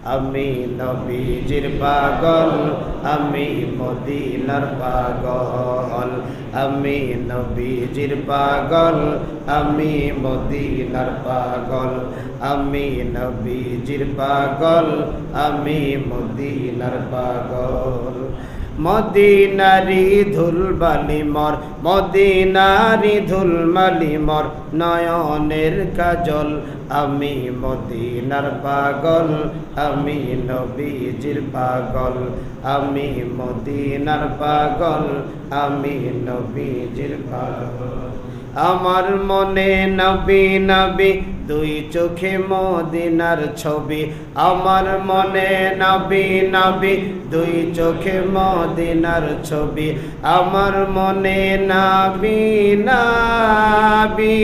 আমি নবীজির পাগল, আমি মদিনার পাগল। আমি নবীজির পাগল, আমি মদিনার পাগল। আমি নবীজির পাগল, আমি মদিনার পাগল। মদিনারি ধুলবালি মর, মদিনারি ধুলমালি মর নয়নের কাজল। আমি মদিনার পাগল, আমি নবীজির পাগল। আমি মদিনার পাগল, আমি নবীজির পাগল। আমার মনে নবী নবী দুই চোখে মদিনার ছবি। আমার মনে নবী নবী দুই চোখে মদিনার ছবি। আমার মনে নবী নবী।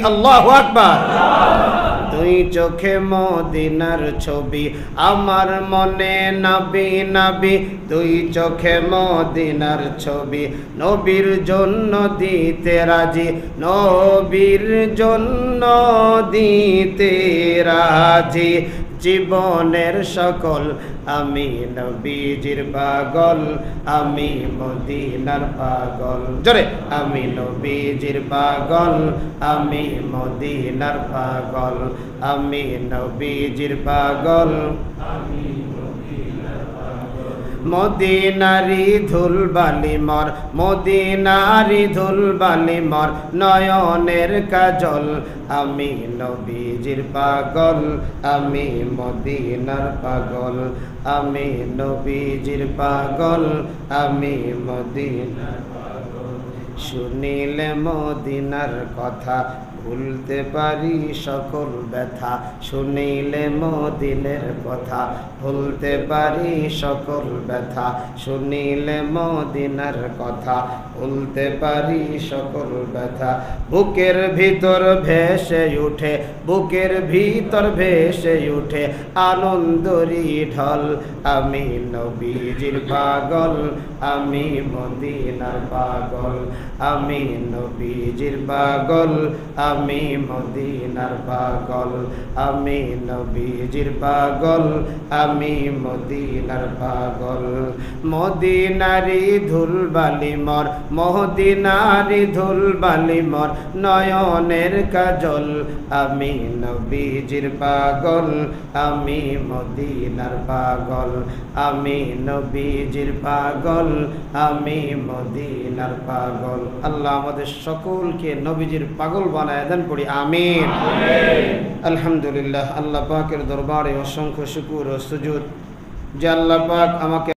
আল্লাহু আকবার। দুই চোখে মদিনার ছবি। আমার মনে নবী নবী দুই চোখে মদিনার ছবি। নবীর জন্য দিতে রাজি, নবীর জন্য দিতে রাজি জীবনের সকল। আমি নবীজির পাগল, আমি মদিনার পাগল। জোরে আমি নবীজির পাগল, আমি মদিনার পাগল। আমি নবীজির পাগল, আমি মদিনারি ধুলবালি মর, মদিনারি ধুলবালি মর নয়নের কাজল। আমি নবীজির পাগল, আমি মদিনার পাগল। আমি নবীজির পাগল, আমি মদিনার পাগল। শুনিলে মদিনার কথা ভুলতে পারি সকল ব্যথা। শুনিলে মদিনের কথা ভুলতে পারি সকল ব্যথা। শুনিলে মদিনার কথা ভুলতে পারি সকল ব্যথা। বুকের ভিতর ভেসে উঠে, বুকের ভিতর ভেসে উঠে আনন্দরি ঢল। আমি নবীজির পাগল, আমি মদিনার পাগল। আমি নবীজির পাগল, আমি মদিনার পাগল। আমি নবীজির পাগল, আমি মদিনার পাগল। মদিনারি ধুলবালি মর, মদিনারি ধুলবালি মর নয়নের কাজল। আমি নবীজির পাগল, আমি মদিনার পাগল। আমি নবীজির পাগল, আমি মদিনার পাগল। আল্লাহ আমাদের সকলকে নবীজির পাগল বানায় দেন, পড়ি আমিন। আলহামদুলিল্লাহ। আল্লাহ পাকের দরবারে অসংখ্য শুকর ও সুজুদ যে আল্লাহ পাক আমাকে